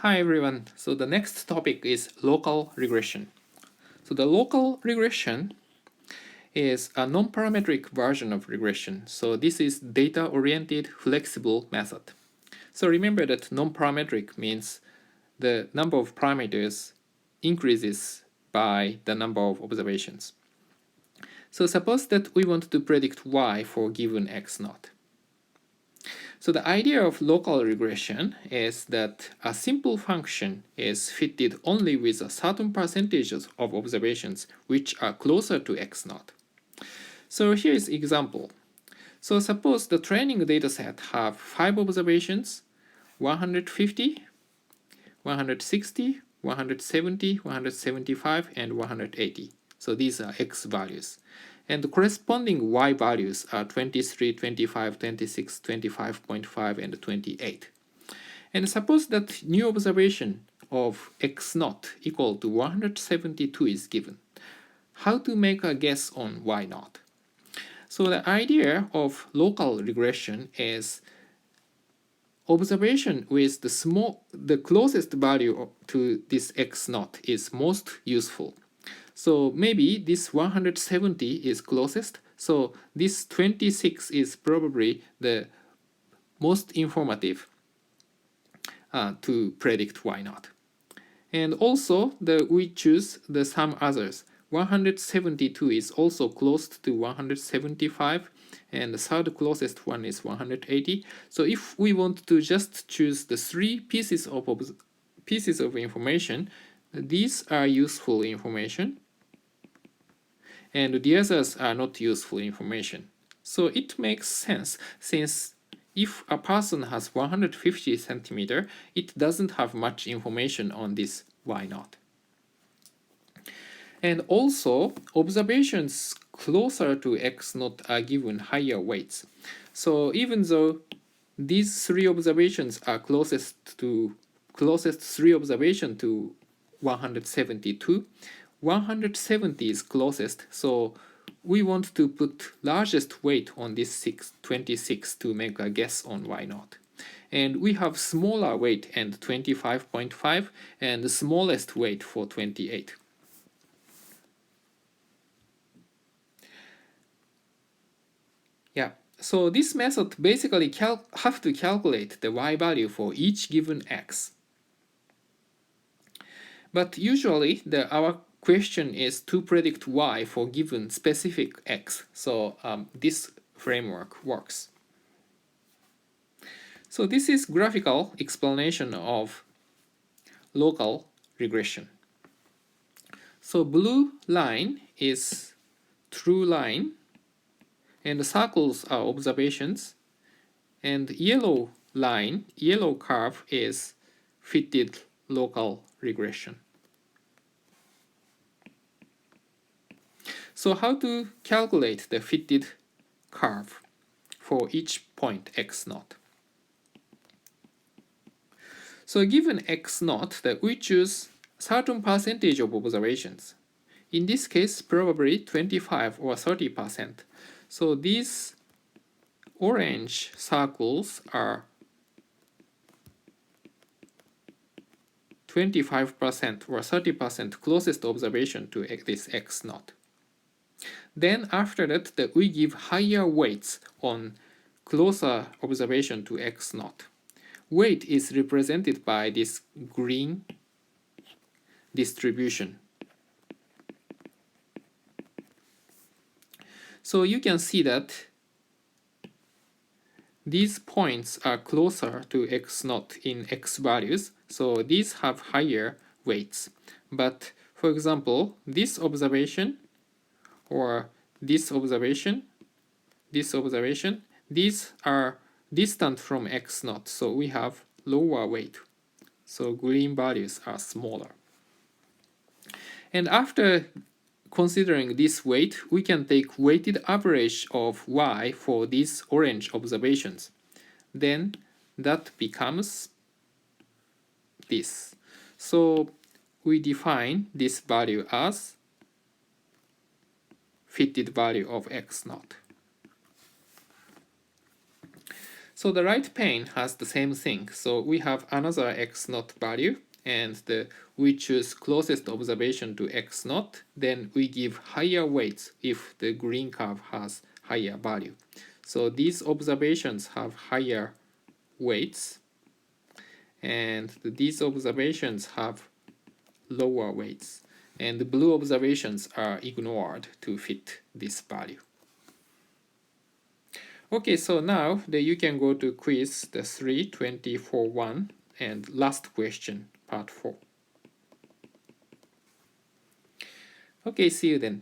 Hi everyone. So the next topic is local regression. So the local regression is a non-parametric version of regression. So this is data-oriented flexible method. So remember that non-parametric means the number of parameters increases by the number of observations. So suppose that we want to predict y for given x naught. So the idea of local regression is that a simple function is fitted only with a certain percentages of observations which are closer to x naught. So here is example. So suppose the training dataset have 5 observations, 150, 160, 170, 175, and 180. So these are x values. And the corresponding y values are 23, 25, 26, 25.5, and 28. And suppose that new observation of x naught equal to 172 is given. How to make a guess on y naught? So the idea of local regression is observation with the closest value to this x naught is most useful. So maybe this 170 is closest, so this 26 is probably the most informative to predict y naught. And also we choose some others. 172 is also close to 175, and the third closest one is 180. So if we want to just choose the 3 pieces of information, these are useful information, and the others are not useful information. So it makes sense, since if a person has 150 centimeter, it doesn't have much information on this y naught. And also, observations closer to x naught are given higher weights. So even though these 3 observations are closest 3 observation to 172, 170 is closest, so we want to put largest weight on this 26 to make a guess on y naught. And we have smaller weight and 25.5 and the smallest weight for 28. Yeah, so this method basically have to calculate the y value for each given x. But usually our question is to predict y for given specific x. So this framework works. So this is graphical explanation of local regression. So blue line is true line, and the circles are observations, and yellow line, yellow curve is fitted local regression. So how to calculate the fitted curve for each point x naught? So given x naught, that we choose certain percentage of observations. In this case, probably 25 or 30%. So these orange circles are 25% or 30% closest observation to this x naught. Then after that, we give higher weights on closer observation to x naught. Weight is represented by this green distribution. So you can see that these points are closer to x naught in x values, so these have higher weights. But for example, this observation or this observation, these are distant from x naught, so we have lower weight. So green values are smaller. And after considering this weight, we can take weighted average of y for these orange observations. Then that becomes this. So we define this value as fitted value of x naught. So the right pane has the same thing. So we have another x naught value, and we choose closest observation to x naught. Then we give higher weights if the green curve has higher value. So these observations have higher weights, and these observations have lower weights. And the blue observations are ignored to fit this value. Okay, so now you can go to quiz the 3-24-1 and last question, part 4. Okay, see you then.